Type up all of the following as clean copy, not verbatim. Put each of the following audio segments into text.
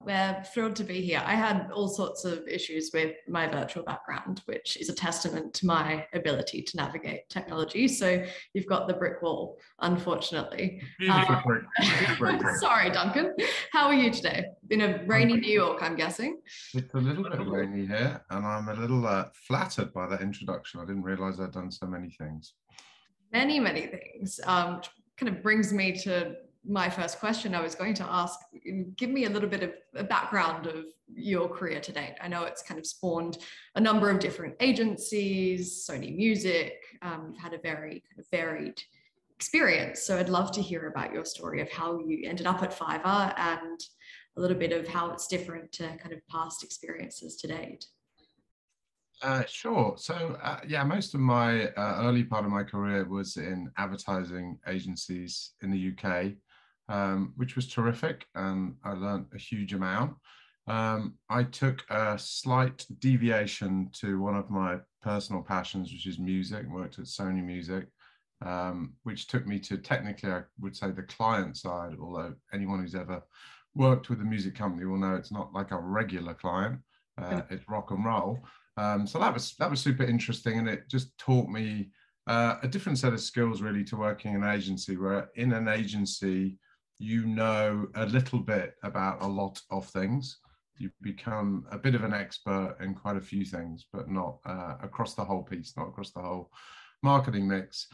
We're thrilled to be here. I had all sorts of issues with my virtual background, which is a testament to my ability to navigate technology. So you've got the brick wall, unfortunately. Beautiful brick. Sorry, Duncan. How are you today? In a rainy New York, I'm guessing. It's a little bit rainy here, and I'm a little flattered by that introduction. I didn't realize I'd done so many things. Many, many things. Kind of brings me to my first question. I was going to ask, give me a little bit of a background of your career to date. I know it's kind of spawned a number of different agencies, Sony Music. You've had a very kind of varied experience. So I'd love to hear about your story of how you ended up at Fiverr and a little bit of how it's different to kind of past experiences to date. Sure. So, yeah, most of my early part of my career was in advertising agencies in the UK, which was terrific, and I learned a huge amount. I took a slight deviation to one of my personal passions, which is music, and worked at Sony Music, which took me to, technically, I would say, the client side, although anyone who's ever worked with a music company will know it's not like a regular client, it's rock and roll. So that was super interesting, and it just taught me a different set of skills really to working in an agency, where in an agency you know a little bit about a lot of things. You become a bit of an expert in quite a few things, but not across the whole piece, not across the whole marketing mix.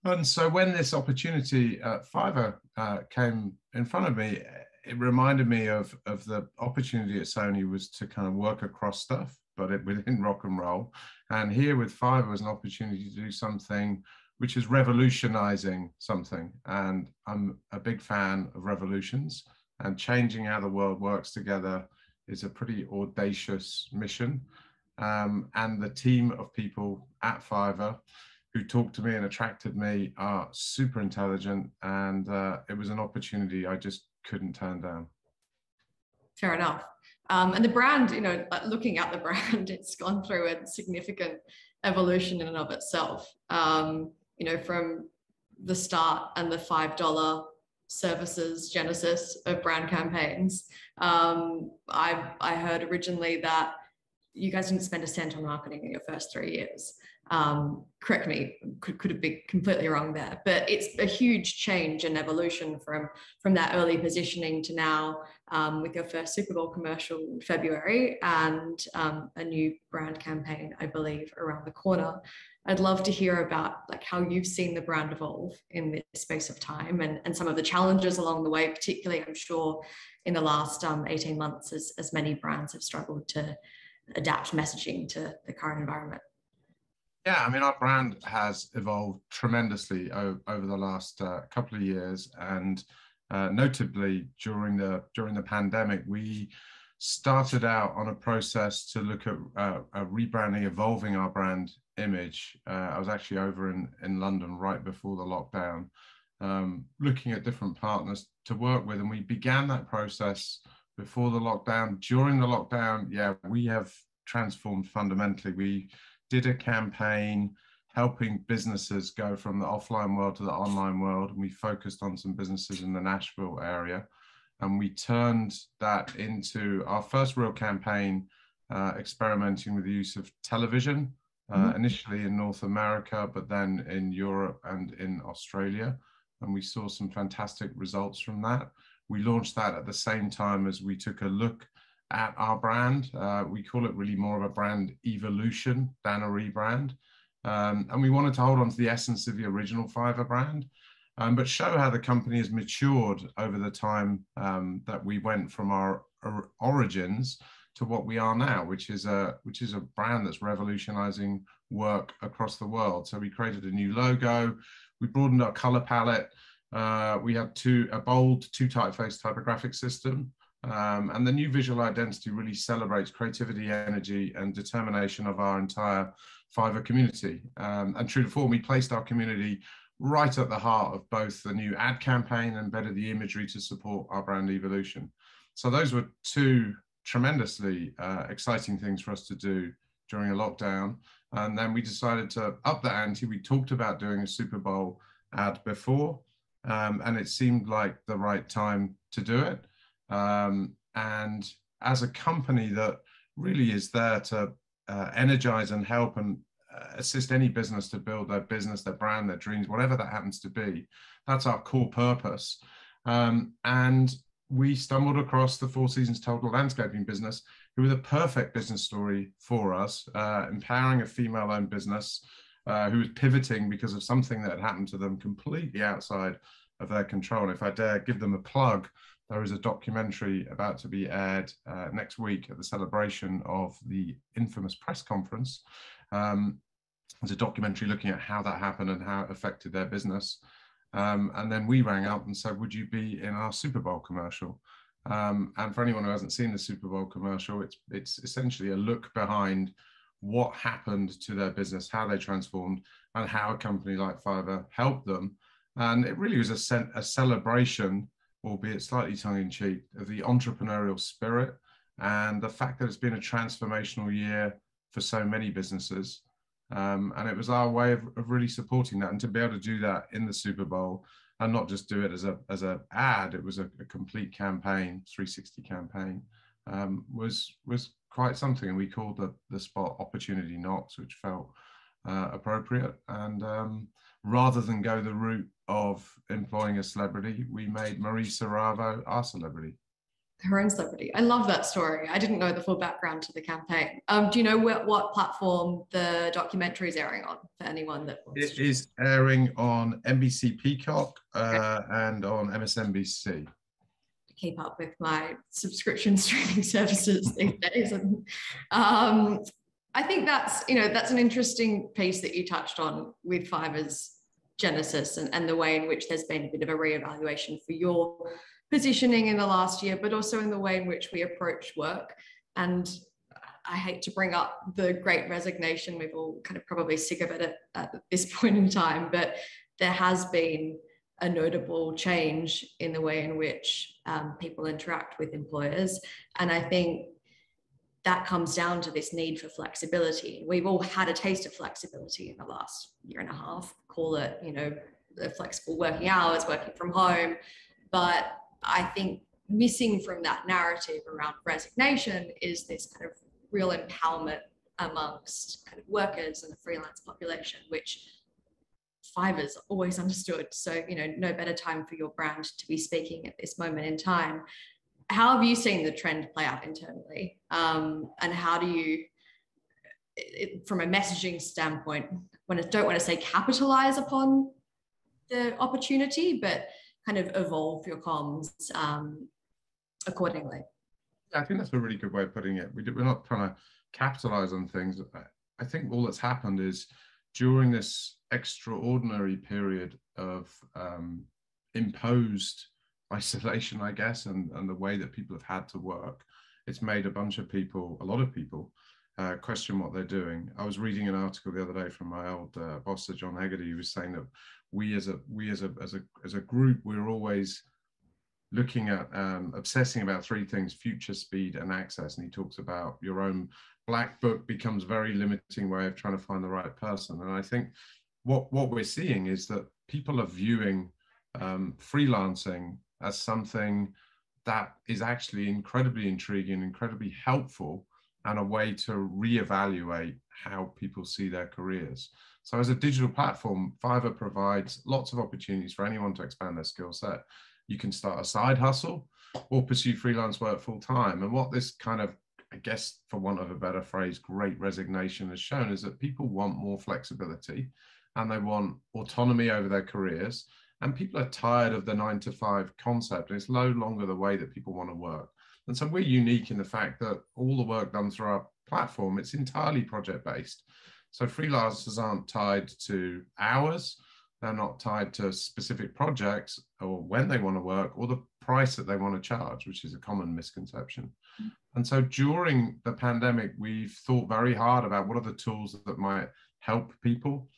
And so when this opportunity at Fiverr came in front of me, it reminded me of the opportunity at Sony was to kind of work across stuff, but within rock and roll. And here with Fiverr was an opportunity to do something which is revolutionizing something. And I'm a big fan of revolutions, and changing how the world works together is a pretty audacious mission. And the team of people at Fiverr who talked to me and attracted me are super intelligent. And it was an opportunity I just couldn't turn down. Fair enough. And the brand, you know, looking at the brand, it's gone through a significant evolution in and of itself. You know, from the start and the $5 services genesis of brand campaigns. I heard originally that you guys didn't spend a cent on marketing in your first 3 years. Correct me, could have been completely wrong there, but it's a huge change and evolution from that early positioning to now, with your first Super Bowl commercial in February and a new brand campaign, I believe, around the corner. I'd love to hear about like how you've seen the brand evolve in this space of time and some of the challenges along the way, particularly I'm sure in the last 18 months as many brands have struggled to adapt messaging to the current environment. Yeah, I mean, our brand has evolved tremendously over the last couple of years, and notably during the pandemic, we started out on a process to look at rebranding, evolving our brand image. I was actually over in London right before the lockdown, looking at different partners to work with, and we began that process before the lockdown. During the lockdown, yeah, we have transformed fundamentally. We did a campaign helping businesses go from the offline world to the online world, and we focused on some businesses in the Nashville area, and we turned that into our first real campaign, experimenting with the use of television, initially in North America, but then in Europe and in Australia, and we saw some fantastic results from that. We launched that at the same time as we took a look at our brand. We call it really more of a brand evolution than a rebrand. And we wanted to hold on to the essence of the original Fiverr brand, but show how the company has matured over the time that we went from our origins to what we are now, which is a brand that's revolutionizing work across the world. So we created a new logo, we broadened our color palette, we have a bold two typeface typographic system, and the new visual identity really celebrates creativity, energy, and determination of our entire Fiverr community. And true to form, we placed our community right at the heart of both the new ad campaign and embedded the imagery to support our brand evolution. So those were two tremendously exciting things for us to do during a lockdown. And then we decided to up the ante. We talked about doing a Super Bowl ad before, and it seemed like the right time to do it. And as a company that really is there to energize and help and assist any business to build their business, their brand, their dreams, whatever that happens to be, that's our core purpose. And we stumbled across the Four Seasons Total Landscaping business, who were the perfect business story for us, empowering a female-owned business who was pivoting because of something that had happened to them completely outside of their control. And if I dare give them a plug, there is a documentary about to be aired next week at the celebration of the infamous press conference. There's a documentary looking at how that happened and how it affected their business. And then we rang up and said, would you be in our Super Bowl commercial? And for anyone who hasn't seen the Super Bowl commercial, it's essentially a look behind what happened to their business, how they transformed, and how a company like Fiverr helped them. And it really was a celebration, albeit slightly tongue-in-cheek, of the entrepreneurial spirit and the fact that it's been a transformational year for so many businesses. And it was our way of really supporting that, and to be able to do that in the Super Bowl and not just do it as a ad, it was a complete campaign, 360 campaign, was quite something. And we called the spot Opportunity Knocks, which felt appropriate. And rather than go the route of employing a celebrity, we made Marie Saravo our celebrity. Her own celebrity. I love that story. I didn't know the full background to the campaign. Do you know what platform the documentary is airing on for anyone that wants to? It is airing on NBC Peacock and on MSNBC. Keep up with my subscription streaming services these days. And I think that's an interesting piece that you touched on with Fiverr's genesis and the way in which there's been a bit of a reevaluation for your positioning in the last year, but also in the way in which we approach work. And I hate to bring up the Great Resignation. We've all kind of probably sick of it at this point in time, but there has been a notable change in the way in which people interact with employers. And I think that comes down to this need for flexibility. We've all had a taste of flexibility in the last year and a half, call it, the flexible working hours, working from home. But I think missing from that narrative around resignation is this kind of real empowerment amongst kind of workers and the freelance population, which Fiverr's always understood. So, no better time for your brand to be speaking at this moment in time. How have you seen the trend play out internally? And how do you, from a messaging standpoint, I don't want to say capitalize upon the opportunity, but kind of evolve your comms accordingly? I think that's a really good way of putting it. We're not trying to capitalize on things. I think all that's happened is during this extraordinary period of imposed isolation, I guess, and the way that people have had to work, it's made a lot of people question what they're doing. I was reading an article the other day from my old boss, John Hegarty, who was saying that we as a group, we're always looking at obsessing about three things: future, speed, and access. And he talks about your own black book becomes a very limiting way of trying to find the right person. And I think what we're seeing is that people are viewing freelancing as something that is actually incredibly intriguing, incredibly helpful, and a way to reevaluate how people see their careers. So as a digital platform, Fiverr provides lots of opportunities for anyone to expand their skill set. You can start a side hustle or pursue freelance work full time. And what this kind of, I guess, for want of a better phrase, Great Resignation has shown is that people want more flexibility and they want autonomy over their careers. And people are tired of the 9-to-5 concept. And it's no longer the way that people want to work. And so we're unique in the fact that all the work done through our platform, it's entirely project-based. So freelancers aren't tied to hours. They're not tied to specific projects or when they want to work or the price that they want to charge, which is a common misconception. And so during the pandemic, we've thought very hard about what are the tools that might help people.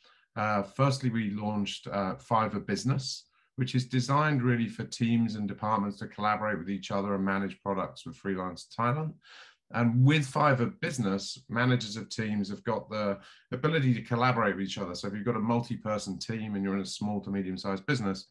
Firstly, we launched Fiverr Business, which is designed really for teams and departments to collaborate with each other and manage products with freelance talent. And with Fiverr Business, managers of teams have got the ability to collaborate with each other. So if you've got a multi-person team and you're in a small to medium-sized business,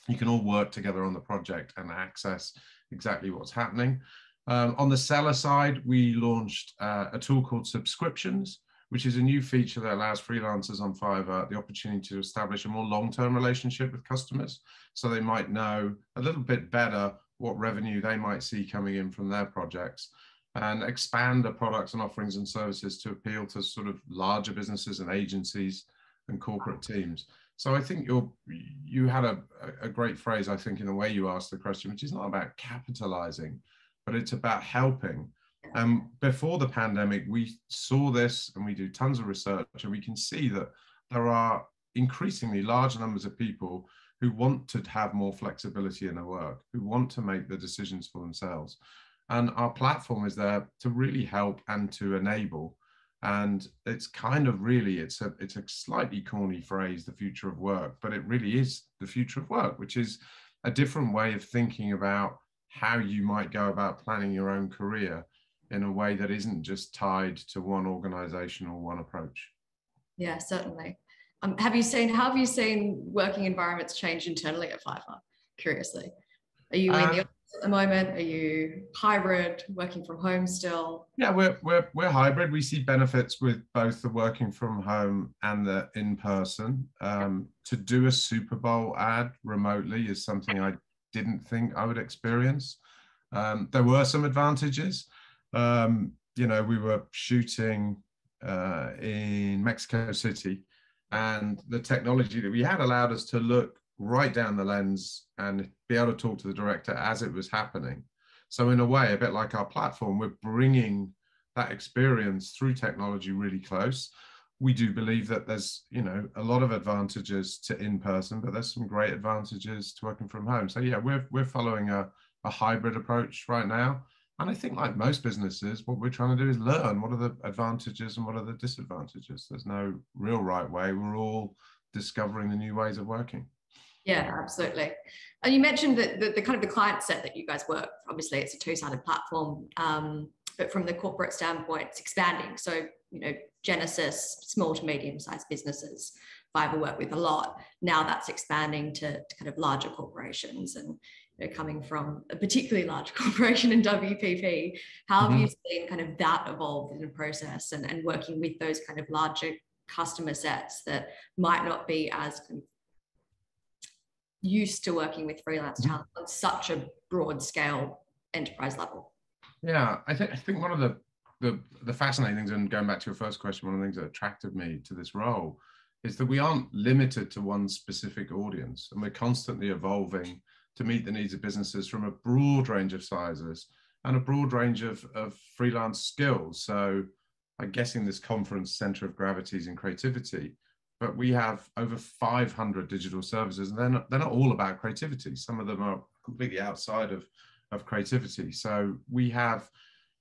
you can all work together on the project and access exactly what's happening. On the seller side, we launched a tool called Subscriptions, which is a new feature that allows freelancers on Fiverr the opportunity to establish a more long-term relationship with customers. So they might know a little bit better what revenue they might see coming in from their projects, and expand the products and offerings and services to appeal to sort of larger businesses and agencies and corporate teams. So I think you had a great phrase, I think, in the way you asked the question, which is not about capitalizing, but it's about helping. Before the pandemic, we saw this, and we do tons of research, and we can see that there are increasingly large numbers of people who want to have more flexibility in their work, who want to make the decisions for themselves. And our platform is there to really help and to enable. And it's kind of really, it's a slightly corny phrase, the future of work, but it really is the future of work, which is a different way of thinking about how you might go about planning your own career in a way that isn't just tied to one organization or one approach. Yeah, certainly. How have you seen working environments change internally at Fiverr? Curiously, are you in the office at the moment? Are you hybrid, working from home still? Yeah, we're hybrid. We see benefits with both the working from home and the in person. To do a Super Bowl ad remotely is something I didn't think I would experience. There were some advantages. You know, we were shooting in Mexico City, and the technology that we had allowed us to look right down the lens and be able to talk to the director as it was happening. So in a way, a bit like our platform, we're bringing that experience through technology really close. We do believe that there's, you know, a lot of advantages to in-person, but there's some great advantages to working from home. So yeah, we're following a hybrid approach right now. And I think, like most businesses, what we're trying to do is learn what are the advantages and what are the disadvantages. There's no real right way. We're all discovering the new ways of working. Yeah, absolutely. And you mentioned that the kind of the client set that you guys work, obviously it's a two-sided platform, but from the corporate standpoint, it's expanding. So, you know, Genesis, small to medium-sized businesses, Fiverr work with a lot. Now that's expanding to kind of larger corporations, and you know, coming from a particularly large corporation in WPP, how have you seen kind of that evolve in the process, and working with those kind of larger customer sets that might not be as kind of used to working with freelance talent on such a broad scale enterprise level? Yeah, I think one of the fascinating things, and going back to your first question, one of the things that attracted me to this role is that we aren't limited to one specific audience, and we're constantly evolving to meet the needs of businesses from a broad range of sizes and a broad range of freelance skills. So I'm guessing this conference center of gravity is in creativity, but we have over 500 digital services, and they're not all about creativity. Some of them are completely outside of creativity. So we have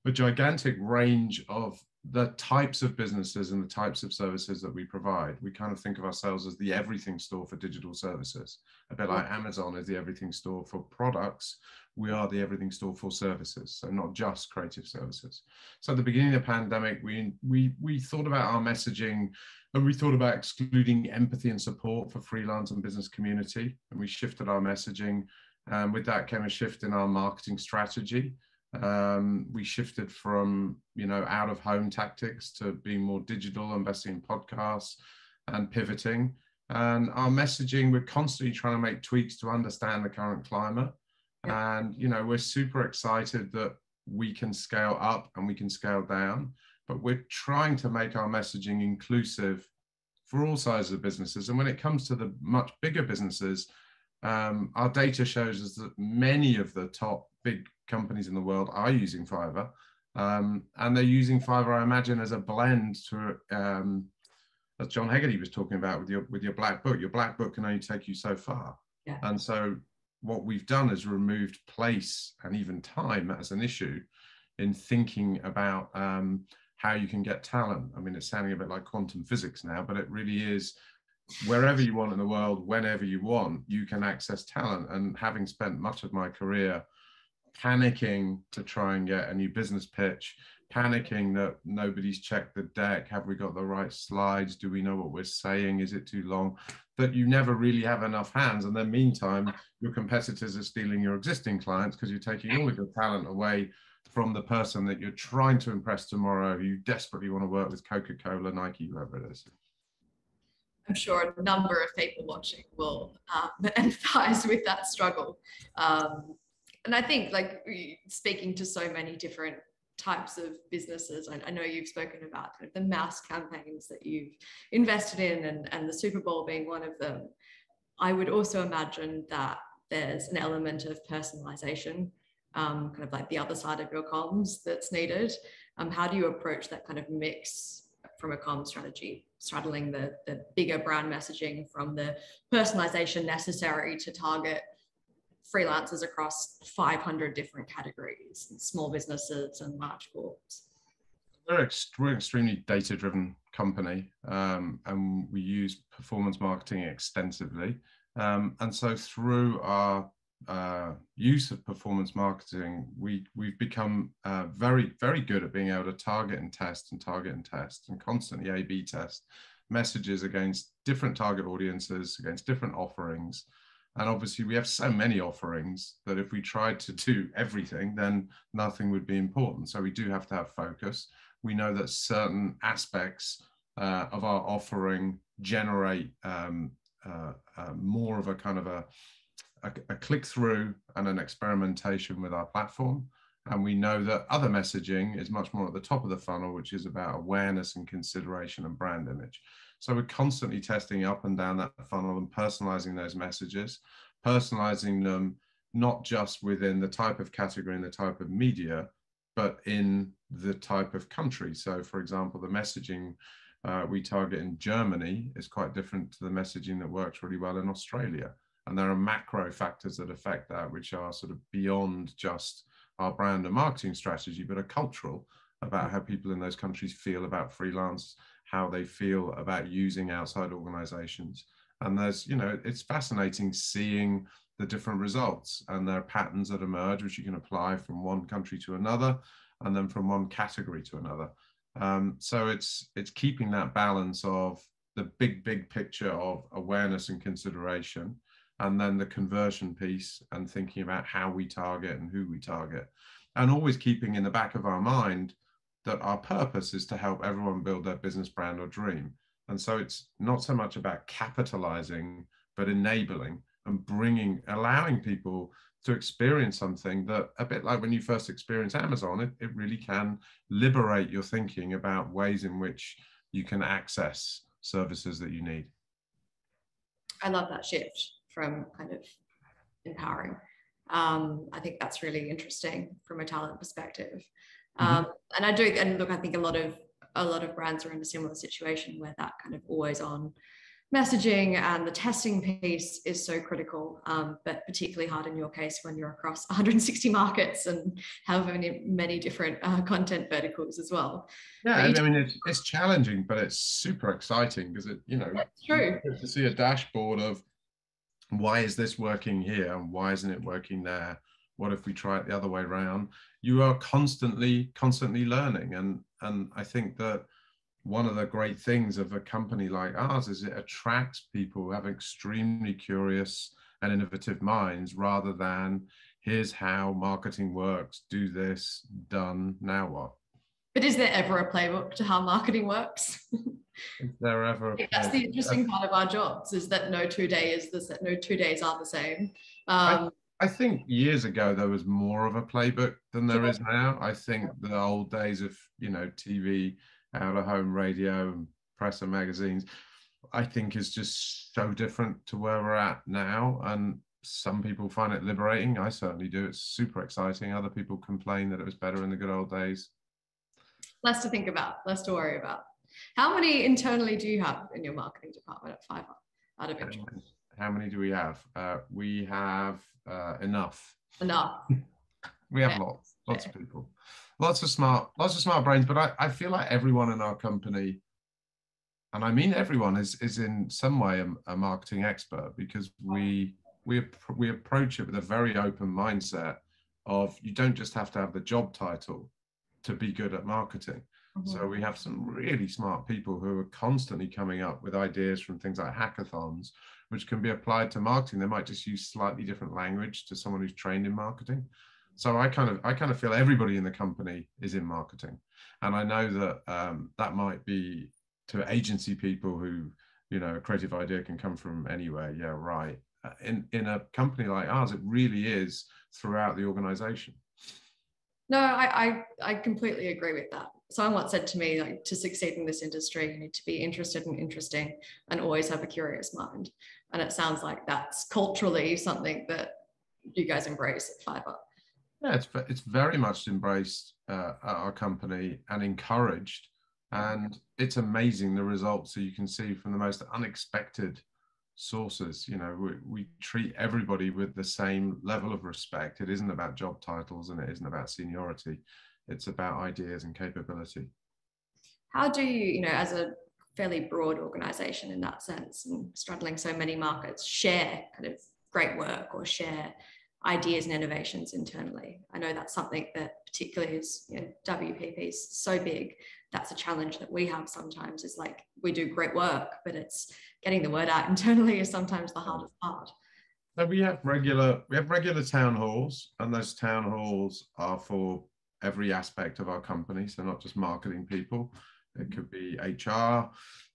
a gigantic range of the types of businesses and the types of services that we provide. We kind of think of ourselves as the everything store for digital services, a bit like Amazon is the everything store for products. We are the everything store for services, so not just creative services. So at the beginning of the pandemic, we thought about our messaging, and we thought about excluding empathy and support for freelance and business community, and we shifted our messaging. With that came a shift in our marketing strategy. We shifted from, you know, out of home tactics to being more digital, investing in podcasts and pivoting. And our messaging, we're constantly trying to make tweaks to understand the current climate. And, you know, we're super excited that we can scale up and we can scale down, but we're trying to make our messaging inclusive for all sizes of businesses. And when it comes to the much bigger businesses, our data shows us that many of the top big companies in the world are using Fiverr, and they're using Fiverr, I imagine, as a blend to, as John Hegarty was talking about with your black book. Your black book can only take you so far. Yeah. And so what we've done is removed place and even time as an issue in thinking about how you can get talent. I mean, it's sounding a bit like quantum physics now, but it really is. Wherever you want in the world, whenever you want, you can access talent. And having spent much of my career panicking to try and get a new business pitch, panicking that nobody's checked the deck. Have we got the right slides? Do we know what we're saying? Is it too long? That you never really have enough hands. And then meantime, your competitors are stealing your existing clients because you're taking all of your talent away from the person that you're trying to impress tomorrow, who you desperately want to work with, Coca-Cola, Nike, whoever it is. I'm sure a number of people watching will empathize with that struggle. And I think, like, speaking to so many different types of businesses, I know you've spoken about kind of the mass campaigns that you've invested in, and the Super Bowl being one of them. I would also imagine that there's an element of personalization, kind of like the other side of your comms, that's needed. How do you approach that kind of mix from a comms strategy, straddling the bigger brand messaging from the personalization necessary to target freelancers across 500 different categories, and small businesses and large corps? We're an extremely data-driven company, and we use performance marketing extensively. And so through our use of performance marketing, we've become very, very good at being able to target and test and constantly A/B test messages against different target audiences, against different offerings. And obviously we have so many offerings that if we tried to do everything, then nothing would be important. So we do have to have focus. We know that certain aspects of our offering generate more of a kind of a click through and an experimentation with our platform. And we know that other messaging is much more at the top of the funnel, which is about awareness and consideration and brand image. So we're constantly testing up and down that funnel and personalizing those messages, personalizing them not just within the type of category and the type of media, but in the type of country. So for example, the messaging we target in Germany is quite different to the messaging that works really well in Australia. And there are macro factors that affect that, which are sort of beyond just our brand and marketing strategy, but are cultural, about how people in those countries feel about freelance, how they feel about using outside organizations. And there's, you know, it's fascinating seeing the different results, and there are patterns that emerge, which you can apply from one country to another, and then from one category to another. So it's keeping that balance of the big picture of awareness and consideration, and then the conversion piece, and thinking about how we target and who we target, and always keeping in the back of our mind that our purpose is to help everyone build their business brand or dream. And so it's not so much about capitalizing, but enabling and allowing people to experience something that, a bit like when you first experience Amazon, it really can liberate your thinking about ways in which you can access services that you need. I love that shift from kind of empowering. I think that's really interesting from a talent perspective. And look, I think a lot of brands are in a similar situation where that kind of always on messaging and the testing piece is so critical, but particularly hard in your case when you're across 160 markets and however many different content verticals as well. Yeah, I mean, it's challenging, but it's super exciting because it's true. You get to see a dashboard of why is this working here and why isn't it working there? What if we try it the other way around? You are constantly learning, and I think that one of the great things of a company like ours is it attracts people who have extremely curious and innovative minds, rather than here's how marketing works, do this, done, now what? But is there ever a playbook to how marketing works? Is there ever? That's the interesting part of our jobs, is that no 2 days are the same. I think years ago there was more of a playbook than there is now. I think the old days of TV, out of home radio, and press and magazines, I think is just so different to where we're at now. And some people find it liberating. I certainly do. It's super exciting. Other people complain that it was better in the good old days. Less to think about, less to worry about. How many internally do you have in your marketing department at Fiverr, out of interest? How many do we have? We have enough. Enough. We have lots of people, lots of smart brains. But I feel like everyone in our company, and I mean everyone, is in some way a marketing expert, because we approach it with a very open mindset of, you don't just have to have the job title, to be good at marketing. Mm-hmm. So we have some really smart people who are constantly coming up with ideas from things like hackathons, which can be applied to marketing. They might just use slightly different language to someone who's trained in marketing. So I kind of feel everybody in the company is in marketing. And I know that that might be to agency people who, you know, a creative idea can come from anywhere. Yeah, right. In a company like ours, it really is throughout the organization. No, I completely agree with that. Someone once said to me, like, to succeed in this industry, you need to be interested and interesting and always have a curious mind. And it sounds like that's culturally something that you guys embrace at Fiverr. Yeah, it's very much embraced at our company and encouraged. And it's amazing the results that you can see from the most unexpected sources. You know, we treat everybody with the same level of respect. It isn't about job titles and it isn't about seniority. It's about ideas and capability. How do you, you know, as a fairly broad organization in that sense and straddling so many markets, share kind of great work or share ideas and innovations internally? I know that's something that particularly is, you know, WPP is so big. That's a challenge that we have sometimes, is like, we do great work, but it's getting the word out internally is sometimes the hardest part. So we have regular town halls, and those town halls are for every aspect of our company. So not just marketing people. It could be HR,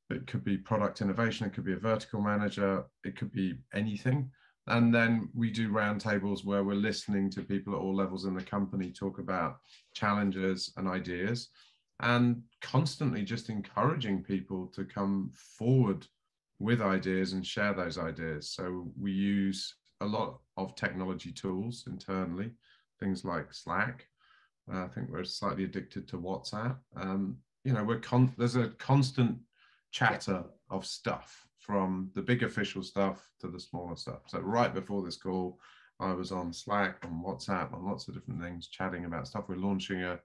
it could be product innovation, it could be a vertical manager, it could be anything. And then we do roundtables where we're listening to people at all levels in the company talk about challenges and ideas, and constantly just encouraging people to come forward with ideas and share those ideas. So we use a lot of technology tools internally, things like Slack. I think we're slightly addicted to WhatsApp. You know, there's a constant chatter of stuff, from the big official stuff to the smaller stuff. So right before this call, I was on Slack, on WhatsApp, on lots of different things, chatting about stuff. We're launching a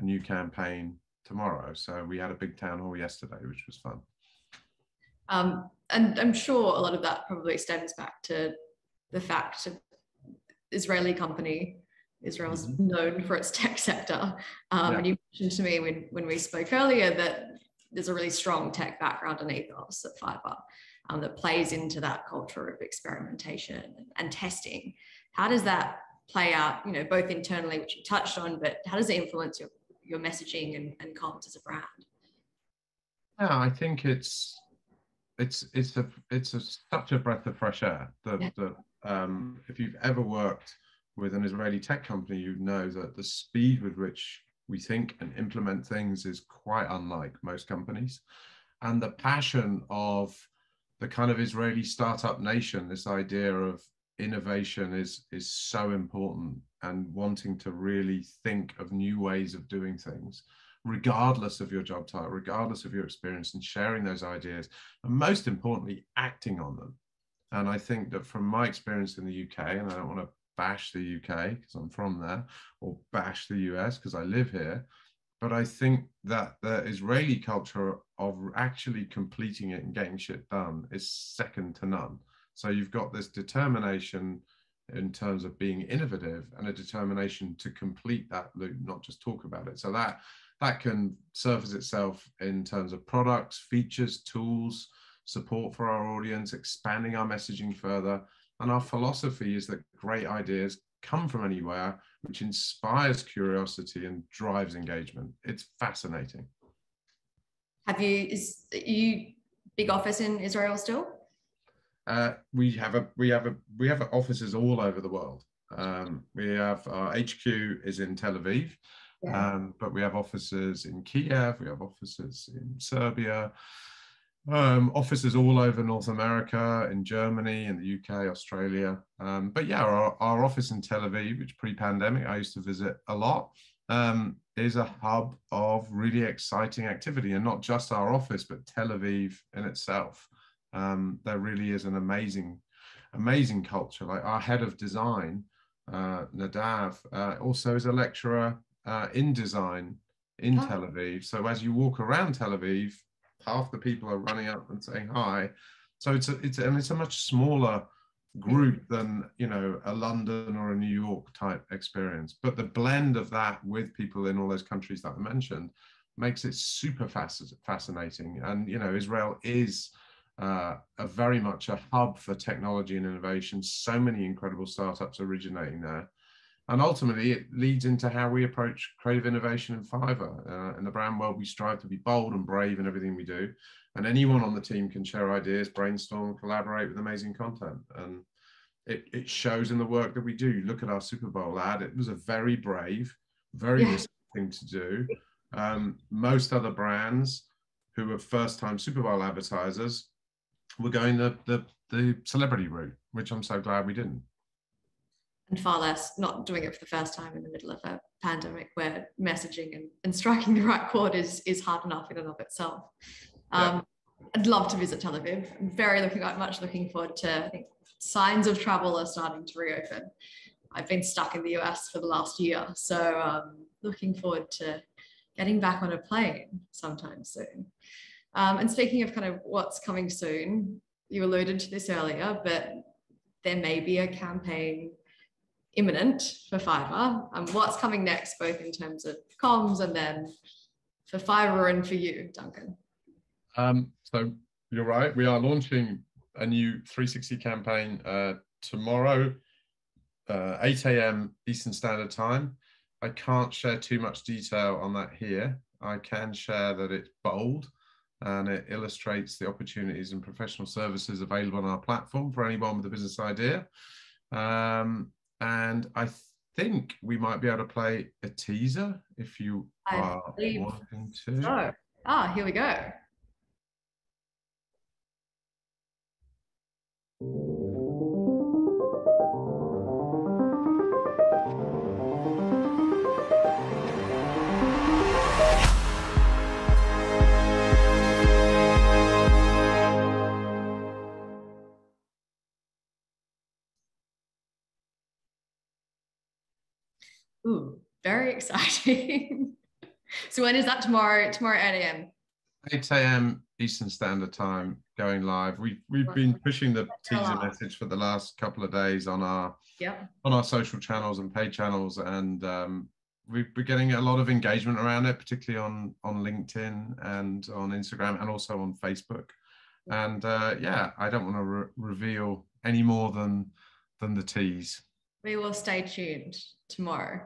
new campaign tomorrow. So we had a big town hall yesterday, which was fun. And I'm sure a lot of that probably stems back to the fact of Israeli company. Israel's known for its tech sector. And you mentioned to me when we spoke earlier that there's a really strong tech background and ethos at Fiverr that plays into that culture of experimentation and testing. How does that play out, you know, both internally, which you touched on, but how does it influence your messaging and comms as a brand? Yeah, I think it's such a breath of fresh air that if you've ever worked with an Israeli tech company, you know that the speed with which we think and implement things is quite unlike most companies. And the passion of the kind of Israeli startup nation, this idea of innovation is so important, and wanting to really think of new ways of doing things, regardless of your job title, regardless of your experience, and sharing those ideas, and most importantly, acting on them. And I think that from my experience in the UK, and I don't want to bash the UK because I'm from there, or bash the US because I live here, but I think that the Israeli culture of actually completing it and getting shit done is second to none. So you've got this determination in terms of being innovative, and a determination to complete that loop, not just talk about it. So that can surface itself in terms of products, features, tools, support for our audience, expanding our messaging further. And our philosophy is that great ideas come from anywhere, which inspires curiosity and drives engagement. It's fascinating. Is you big office in Israel still? We have offices all over the world. We have our HQ is in Tel Aviv, but we have offices in Kiev, we have offices in Serbia, offices all over North America, in Germany, in the UK, Australia. But yeah, our office in Tel Aviv, which pre-pandemic I used to visit a lot, is a hub of really exciting activity, and not just our office, but Tel Aviv in itself. There really is an amazing culture. Like our head of design, Nadav, also is a lecturer in design in Tel Aviv. So as you walk around Tel Aviv, half the people are running up and saying hi. So it's a much smaller group than, you know, a London or a New York type experience. But the blend of that with people in all those countries that I mentioned makes it super fascinating. And, you know, Israel is a very much a hub for technology and innovation. So many incredible startups originating there. And ultimately, it leads into how we approach creative innovation in Fiverr. In the brand world, we strive to be bold and brave in everything we do. And anyone on the team can share ideas, brainstorm, collaborate with amazing content. And it shows in the work that we do. Look at our Super Bowl ad. It was a very brave, very risky thing to do. Most other brands who were first-time Super Bowl advertisers were going the celebrity route, which I'm so glad we didn't. And far less not doing it for the first time in the middle of a pandemic where messaging and striking the right chord is hard enough in and of itself. I'd love to visit Tel Aviv. I'm much looking forward to, I think signs of travel are starting to reopen. I've been stuck in the US for the last year. So looking forward to getting back on a plane sometime soon. And speaking of kind of what's coming soon, you alluded to this earlier, but there may be a campaign imminent for Fiverr. What's coming next, both in terms of comms and then for Fiverr and for you, Duncan? So you're right. We are launching a new 360 campaign tomorrow, 8 a.m. Eastern Standard Time. I can't share too much detail on that here. I can share that it's bold and it illustrates the opportunities and professional services available on our platform for anyone with a business idea. And I think we might be able to play a teaser if you are wanting to. So, here we go. Ooh, very exciting. So when is that tomorrow? Tomorrow 8 a.m. 8 a.m. Eastern Standard Time going live. We've been pushing the teaser message for the last couple of days on our social channels and paid channels, and we're getting a lot of engagement around it, particularly on LinkedIn and on Instagram and also on Facebook. And yeah, I don't want to reveal any more than the tease. We will stay tuned tomorrow.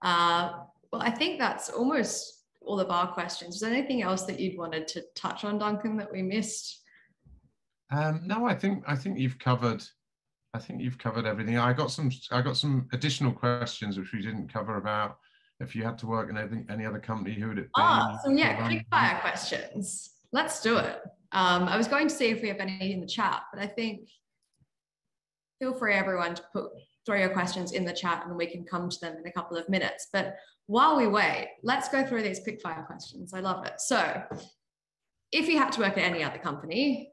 Well, I think that's almost all of our questions. Is there anything else that you'd wanted to touch on, Duncan, that we missed? No, I think you've covered. I think you've covered everything. I got some additional questions which we didn't cover about if you had to work in any other company, who would it be? So yeah, quick fire questions. Let's do it. I was going to see if we have any in the chat, but I think feel free everyone to throw your questions in the chat and we can come to them in a couple of minutes. But while we wait, let's go through these quick fire questions. I love it. So if you had to work at any other company,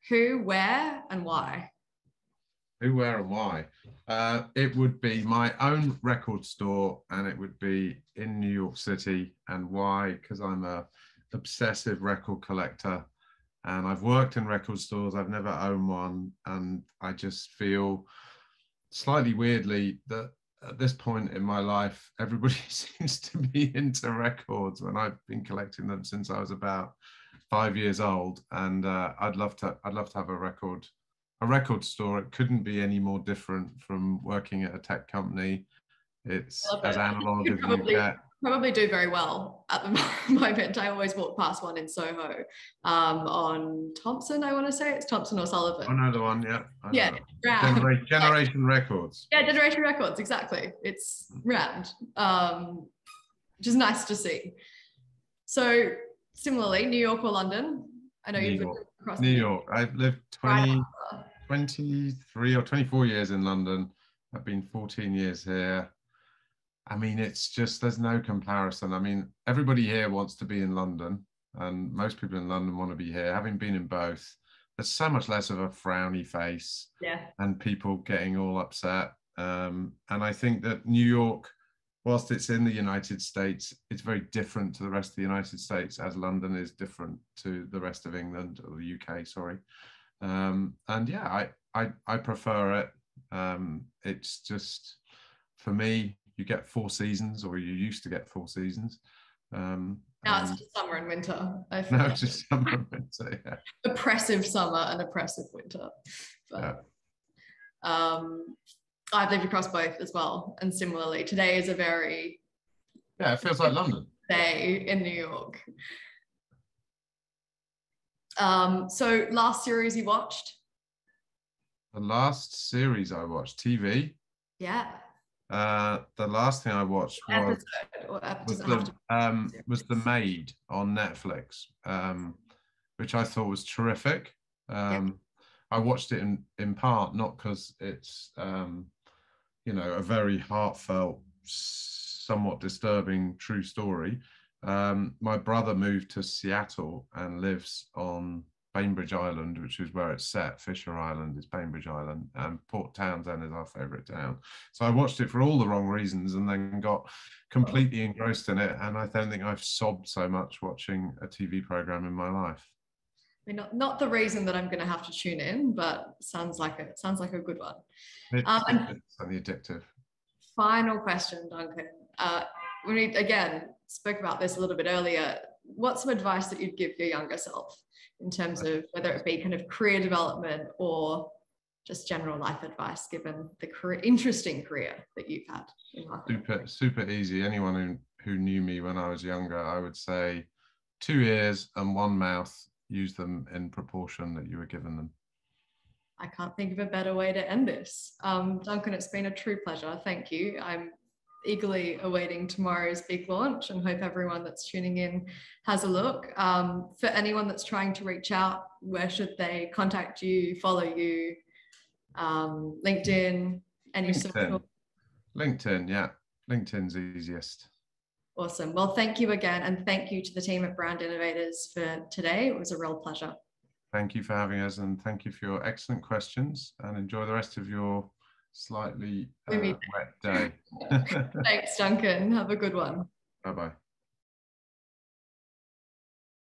who, where, and why? Who, where, and why? It would be my own record store, and it would be in New York City. And why? Because I'm a obsessive record collector, and I've worked in record stores. I've never owned one, and I just feel slightly weirdly that at this point in my life, everybody seems to be into records when I've been collecting them since I was about 5 years old. And I'd love to have a record store. It couldn't be any more different from working at a tech company. It's as analog as you get. Probably do very well at the moment. I always walk past one in Soho on Thompson. I want to say it's Thompson or Sullivan. I know the one, yeah. Round. Generation Records. Yeah, Generation Records, exactly. It's round, which is nice to see. So similarly, New York or London? I know you've lived across New York. I've lived 23 or 24 years in London. I've been 14 years here. I mean, it's just, there's no comparison. I mean, everybody here wants to be in London, and most people in London want to be here. Having been in both, there's so much less of a frowny face and people getting all upset. And I think that New York, whilst it's in the United States, it's very different to the rest of the United States, as London is different to the rest of England, or the UK, sorry. And yeah, I prefer it. It's just, for me, you get 4 seasons, or you used to get 4 seasons. Now it's just summer and winter. I feel No, like it's just summer and winter. Yeah. oppressive summer and oppressive winter. But, I've lived across both as well, and similarly, today is a very It feels like London. Day in New York. So last series you watched? The last series I watched, TV. Yeah. The last thing I watched was The Maid on Netflix, which I thought was terrific. I watched it in part not because it's you know, a very heartfelt, somewhat disturbing true story. My brother moved to Seattle and lives on Bainbridge Island, which is where it's set. Fisher Island is Bainbridge Island, and Port Townsend is our favourite town. So I watched it for all the wrong reasons, and then got completely engrossed in it. And I don't think I've sobbed so much watching a TV program in my life. I mean, not the reason that I'm going to have to tune in, but sounds like a good one. It's certainly addictive. Final question, Duncan. We again spoke about this a little bit earlier. What's some advice that you'd give your younger self in terms of whether it be kind of career development or just general life advice, given the interesting career that you've had in life? Super easy. Anyone who knew me when I was younger, I would say 2 ears and 1 mouth. Use them in proportion that you were given them. I can't think of a better way to end this. Duncan, it's been a true pleasure. Thank you. I'm eagerly awaiting tomorrow's big launch and hope everyone that's tuning in has a look. For anyone that's trying to reach out, where should they contact you, follow you? LinkedIn, any social? LinkedIn, yeah. LinkedIn's easiest. Awesome. Well, thank you again. And thank you to the team at Brand Innovators for today. It was a real pleasure. Thank you for having us, and thank you for your excellent questions, and enjoy the rest of your slightly wet day. Thanks, Duncan. Have a good one. Bye-bye.